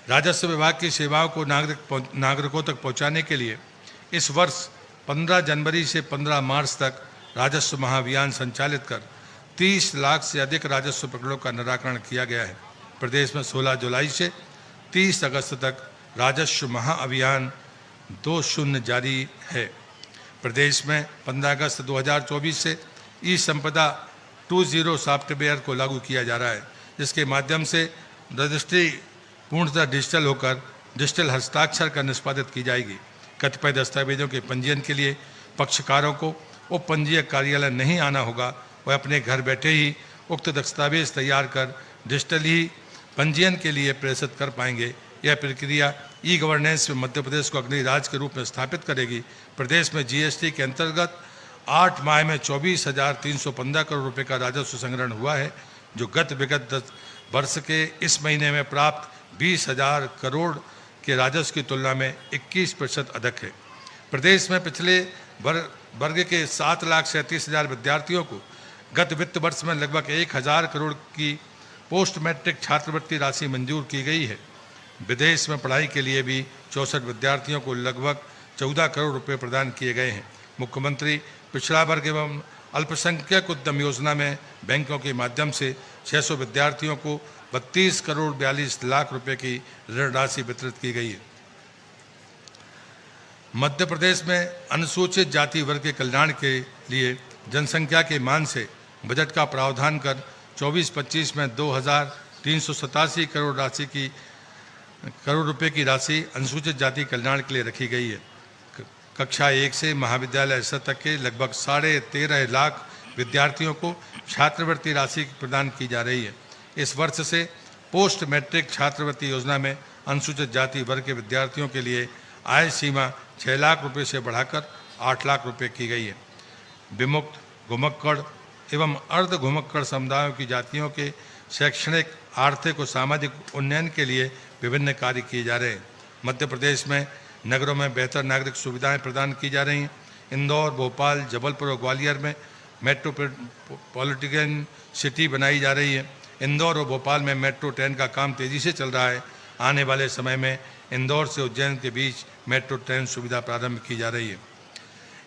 राजस्व विभाग की सेवाओं को नागरिकों तक पहुंचाने के लिए इस वर्ष 15 जनवरी से 15 मार्च तक राजस्व महाअभियान संचालित कर 30 लाख से अधिक राजस्व प्रकरणों का निराकरण किया गया है। प्रदेश में 16 जुलाई से 30 अगस्त तक राजस्व महाअभियान 2.0 जारी है। प्रदेश में 15 अगस्त 2024 से ई संपदा 2.0 सॉफ्टवेयर को लागू किया जा रहा है, जिसके माध्यम से रजिस्ट्री पूर्णतः डिजिटल होकर डिजिटल हस्ताक्षर कर निष्पादित की जाएगी। कतिपय दस्तावेजों के पंजीयन के लिए पक्षकारों को उप पंजीयक कार्यालय नहीं आना होगा। वह अपने घर बैठे ही उक्त दस्तावेज तैयार कर डिजिटल ही पंजीयन के लिए प्रेषित कर पाएंगे। यह प्रक्रिया ई गवर्नेंस में मध्य प्रदेश को अग्रणी राज्य के रूप में स्थापित करेगी। प्रदेश में जीएसटी के अंतर्गत 8 माह में 24,315 करोड़ रुपए का राजस्व संग्रहण हुआ है, जो विगत 10 वर्ष के इस महीने में प्राप्त 20,000 करोड़ के राजस्व की तुलना में 21% अधिक है। प्रदेश में पिछले वर्ग के 7,37,000 विद्यार्थियों को गत वित्त वर्ष में लगभग 1,000 करोड़ की पोस्ट मैट्रिक छात्रवृत्ति राशि मंजूर की गई है। विदेश में पढ़ाई के लिए भी 64 विद्यार्थियों को लगभग 14 करोड़ रुपए प्रदान किए गए हैं। मुख्यमंत्री पिछड़ा वर्ग एवं अल्पसंख्यक उद्यम योजना में बैंकों के माध्यम से 600 विद्यार्थियों को 32 करोड़ 42 लाख रुपए की ऋण राशि वितरित की गई है। मध्य प्रदेश में अनुसूचित जाति वर्ग के कल्याण के लिए जनसंख्या के मान से बजट का प्रावधान कर 24-25 में 2,387 करोड़ रुपए की राशि अनुसूचित जाति कल्याण के लिए रखी गई है। कक्षा 1 से महाविद्यालय स्तर तक के लगभग 13.5 लाख विद्यार्थियों को छात्रवृत्ति राशि प्रदान की जा रही है। इस वर्ष से पोस्ट मैट्रिक छात्रवृत्ति योजना में अनुसूचित जाति वर्ग के विद्यार्थियों के लिए आय सीमा 6 लाख रुपए से बढ़ाकर 8 लाख रुपए की गई है। विमुक्त, घुमक्कड़ एवं अर्ध घुमक्कड़ समुदायों की जातियों के शैक्षणिक, आर्थिक और सामाजिक उन्नयन के लिए विभिन्न कार्य किए जा रहे हैं। मध्य प्रदेश में नगरों में बेहतर नागरिक सुविधाएं प्रदान की जा रही हैं। इंदौर, भोपाल, जबलपुर और ग्वालियर में मेट्रोपॉलिटन सिटी बनाई जा रही है। इंदौर और भोपाल में मेट्रो ट्रेन का काम तेजी से चल रहा है। आने वाले समय में इंदौर से उज्जैन के बीच मेट्रो ट्रेन सुविधा प्रारंभ की जा रही है।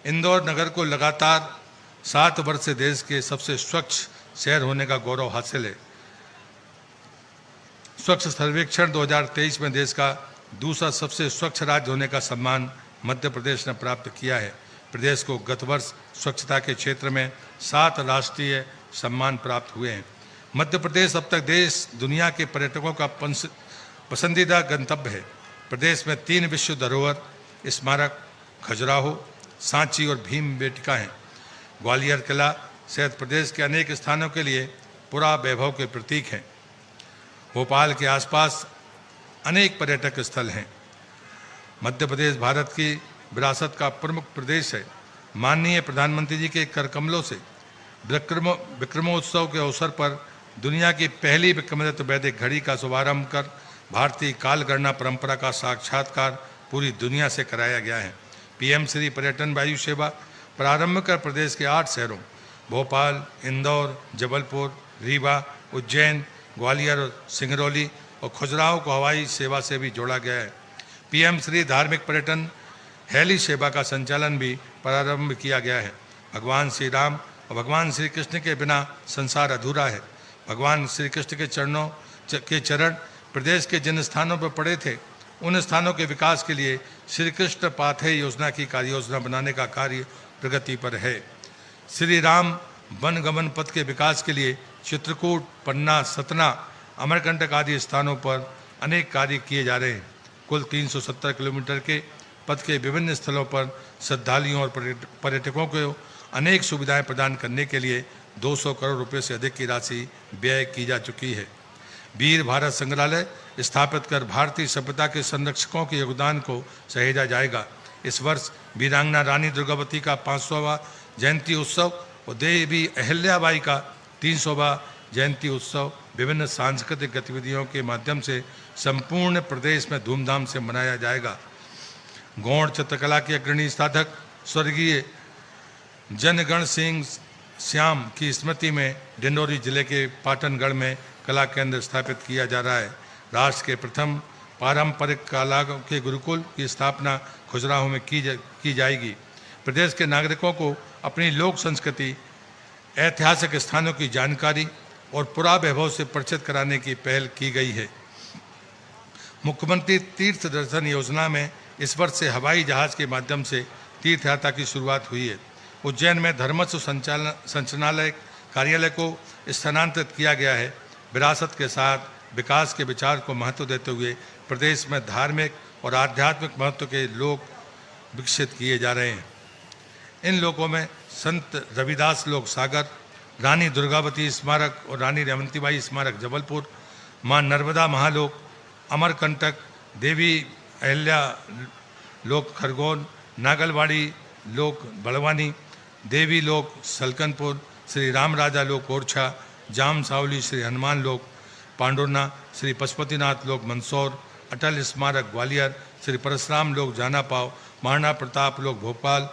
इंदौर नगर को लगातार 7 वर्ष से देश के सबसे स्वच्छ शहर होने का गौरव हासिल है। स्वच्छ सर्वेक्षण 2023 में देश का दूसरा सबसे स्वच्छ राज्य होने का सम्मान मध्य प्रदेश ने प्राप्त किया है। प्रदेश को गत वर्ष स्वच्छता के क्षेत्र में 7 राष्ट्रीय सम्मान प्राप्त हुए हैं। मध्य प्रदेश अब तक देश दुनिया के पर्यटकों का पसंदीदा गंतव्य है। प्रदेश में 3 विश्व धरोहर स्मारक खजुराहो, सांची और भीमबेटका हैं। ग्वालियर किला सहित प्रदेश के अनेक स्थानों के लिए पुरा वैभव के प्रतीक हैं। भोपाल के आसपास अनेक पर्यटक स्थल हैं। मध्य प्रदेश भारत की विरासत का प्रमुख प्रदेश है। माननीय प्रधानमंत्री जी के कर कमलों से विक्रमोत्सव के अवसर पर दुनिया की पहली विक्रमादित्य वैदिक घड़ी का शुभारंभ कर भारतीय काल गणना परंपरा का साक्षात्कार पूरी दुनिया से कराया गया है। पीएम श्री पर्यटन वायु सेवा प्रारंभ कर प्रदेश के 8 शहरों भोपाल, इंदौर, जबलपुर, रीवा, उज्जैन, ग्वालियर, सिंगरौली और खजुराहो को हवाई सेवा से भी जोड़ा गया है। पीएम श्री धार्मिक पर्यटन हेली सेवा का संचालन भी प्रारंभ किया गया है। भगवान श्री राम और भगवान श्री कृष्ण के बिना संसार अधूरा है। भगवान श्री कृष्ण के चरण प्रदेश के जिन स्थानों पर पड़े थे, उन स्थानों के विकास के लिए श्री कृष्ण पाथेय योजना की कार्ययोजना बनाने का कार्य प्रगति पर है। श्री राम वन गमन पथ के विकास के लिए चित्रकूट, पन्ना, सतना, अमरकंटक आदि स्थानों पर अनेक कार्य किए जा रहे हैं। कुल 370 किलोमीटर के पथ के विभिन्न स्थलों पर श्रद्धालुओं और पर्यटकों को अनेक सुविधाएं प्रदान करने के लिए 200 करोड़ रुपए से अधिक की राशि व्यय की जा चुकी है। वीर भारत संग्रहालय स्थापित कर भारतीय सभ्यता के संरक्षकों के योगदान को सहेजा जाएगा। इस वर्ष वीरांगना रानी दुर्गावती का 500वां जयंती उत्सव और देवी अहिल्याबाई का 300वां जयंती उत्सव विभिन्न सांस्कृतिक गतिविधियों के माध्यम से संपूर्ण प्रदेश में धूमधाम से मनाया जाएगा। गौड़ चित्रकला के अग्रणी साधक स्वर्गीय जनगण सिंह श्याम की स्मृति में डिंडोरी जिले के पाटनगढ़ में कला केंद्र स्थापित किया जा रहा है। राष्ट्र के प्रथम पारंपरिक कला के गुरुकुल की स्थापना खजुराहो में की जाएगी। प्रदेश के नागरिकों को अपनी लोक संस्कृति, ऐतिहासिक स्थानों की जानकारी और पुरा वैभव से परिचित कराने की पहल की गई है। मुख्यमंत्री तीर्थ दर्शन योजना में इस वर्ष से हवाई जहाज के माध्यम से तीर्थ यात्रा की शुरुआत हुई है। उज्जैन में धर्मस्व संचालनालय कार्यालय को स्थानांतरित किया गया है। विरासत के साथ विकास के विचार को महत्व देते हुए प्रदेश में धार्मिक और आध्यात्मिक महत्व के लोक विकसित किए जा रहे हैं। इन लोकों में संत रविदास लोक सागर, रानी दुर्गावती स्मारक और रानी रेवंतीबाई स्मारक जबलपुर, मां नर्मदा महालोक, अमरकंटक, देवी अहिल्या लोक खरगोन, नागलवाड़ी लोक बड़वानी, देवी लोक सलकनपुर, श्री राम राजा लोक ओरछा, जाम सावली श्री हनुमान लोक पांडुरना, श्री पशुपतिनाथ लोक मंदसौर, अटल स्मारक ग्वालियर, श्री परशुराम लोक जानापाव, महाराणा प्रताप लोक भोपाल,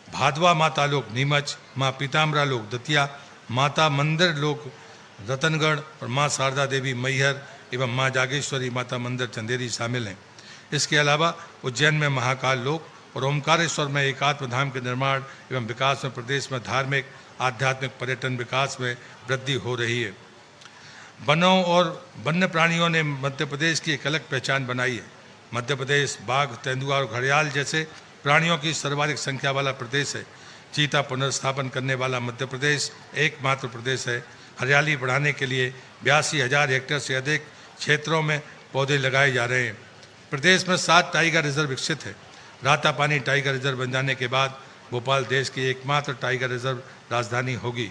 भादवा माता लोक नीमच, माँ पीताम्बरा लोक दतिया, माता मंदिर लोक रतनगढ़ और माँ शारदा देवी मैहर एवं माँ जागेश्वरी माता मंदिर चंदेरी शामिल हैं। इसके अलावा उज्जैन में महाकाल लोक और ओमकारेश्वर में एकात्म धाम के निर्माण एवं विकास में प्रदेश में धार्मिक आध्यात्मिक पर्यटन विकास में वृद्धि हो रही है। वनों और वन्य प्राणियों ने मध्य प्रदेश की एक अलग पहचान बनाई है। मध्य प्रदेश बाघ, तेंदुआ और घड़ियाल जैसे प्राणियों की सर्वाधिक संख्या वाला प्रदेश है। चीता पुनर्स्थापन करने वाला मध्य प्रदेश एकमात्र प्रदेश है। हरियाली बढ़ाने के लिए 82,000 हेक्टेयर से अधिक क्षेत्रों में पौधे लगाए जा रहे हैं। प्रदेश में 7 टाइगर रिजर्व विकसित है। रातापानी टाइगर रिजर्व बन जाने के बाद भोपाल देश की एकमात्र टाइगर रिजर्व राजधानी होगी।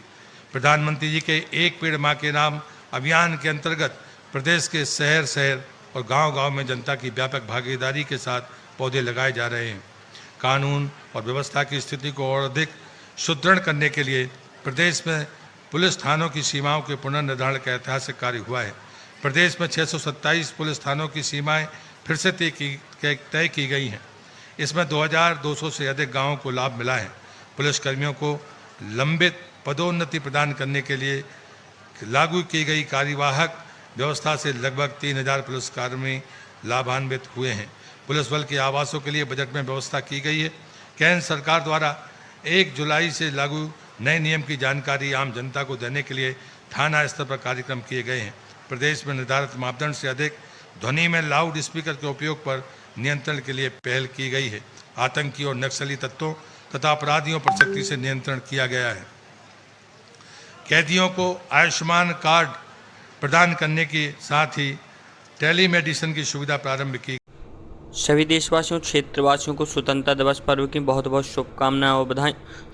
प्रधानमंत्री जी के एक पेड़ मां के नाम अभियान के अंतर्गत प्रदेश के शहर शहर और गांव-गांव में जनता की व्यापक भागीदारी के साथ पौधे लगाए जा रहे हैं। कानून और व्यवस्था की स्थिति को और अधिक सुदृढ़ करने के लिए प्रदेश में पुलिस थानों की सीमाओं के पुनर्निर्धारण का ऐतिहासिक कार्य हुआ है। प्रदेश में 627 पुलिस थानों की सीमाएं फिर से तय की गई हैं। इसमें 2200 से अधिक गांवों को लाभ मिला है। पुलिसकर्मियों को लंबित पदोन्नति प्रदान करने के लिए लागू की गई कार्यवाहक व्यवस्था से लगभग 3000 पुलिसकर्मी लाभान्वित हुए हैं। पुलिस बल के आवासों के लिए बजट में व्यवस्था की गई है। केंद्र सरकार द्वारा 1 जुलाई से लागू नए नियम की जानकारी आम जनता को देने के लिए थाना स्तर पर कार्यक्रम किए गए हैं। प्रदेश में निर्धारित मापदंड से अधिक ध्वनि में लाउड स्पीकर के उपयोग पर नियंत्रण के लिए पहल की गई है। आतंकी और नक्सली तत्वों तथा अपराधियों पर सख्ती से नियंत्रण किया गया है। कैदियों को आयुष्मान कार्ड प्रदान करने के साथ ही टेलीमेडिसिन की सुविधा प्रारंभ की। सभी देशवासियों क्षेत्रवासियों को स्वतंत्रता दिवस पर्व की बहुत बहुत शुभकामनाएं और बधाई।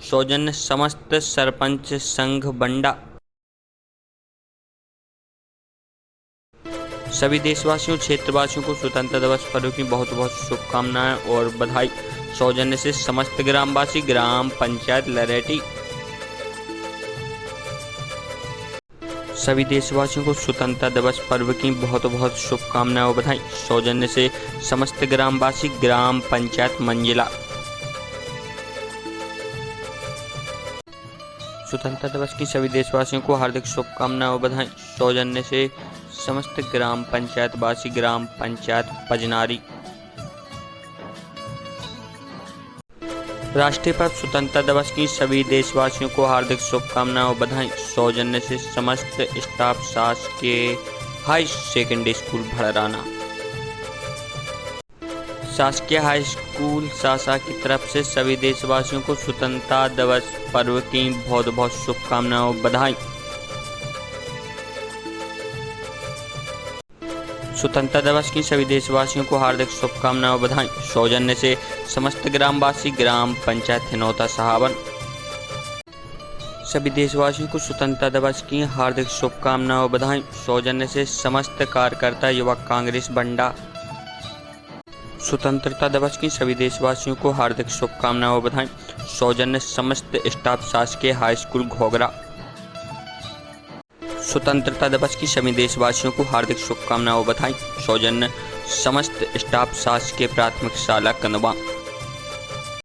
सौजन्य समस्त सरपंच संघ बंडा। सभी देशवासियों क्षेत्रवासियों को स्वतंत्रता दिवस पर्व की बहुत बहुत शुभकामनाएं और बधाई। सौजन्य से समस्त ग्रामवासी ग्राम पंचायत लरेटी। सभी देशवासियों को स्वतंत्रता दिवस पर्व की बहुत बहुत शुभकामनाएं और बधाई। सौजन्य से समस्त ग्रामवासी ग्राम पंचायत मंजिला। स्वतंत्रता दिवस की सभी देशवासियों को हार्दिक शुभकामनाएं और बधाई। सौजन्य से समस्त ग्राम पंचायत वासी ग्राम पंचायत पजनारी। राष्ट्रीय पर्व स्वतंत्रता दिवस की सभी देशवासियों को हार्दिक शुभकामनाएं और बधाई। सौजन्य से समस्त स्टाफ शासकीय हाई सेकेंडरी स्कूल भड़राना। शासकीय हाई स्कूल सासा की तरफ से सभी देशवासियों को स्वतंत्रता दिवस पर्व की बहुत बहुत शुभकामनाएं और बधाई। स्वतंत्रता दिवस की सभी देशवासियों को हार्दिक शुभकामनाएं और बधाई। सौजन्य से समस्त ग्रामवासी, ग्राम पंचायत हिनौता सहावन। सभी देशवासियों को स्वतंत्रता दिवस की हार्दिक शुभकामनाएं और बधाई। सौजन्य से समस्त कार्यकर्ता, युवक कांग्रेस बंडा। स्वतंत्रता दिवस की सभी देशवासियों को हार्दिक शुभकामनाएं और बधाई। सौजन्य समस्त स्टाफ, शासकीय हाई स्कूल घोगरा। स्वतंत्रता दिवस की सभी देशवासियों को हार्दिक शुभकामनाएं और बधाई। सौजन्य समस्त स्टाफ, शासकीय प्राथमिक शाला कनवा।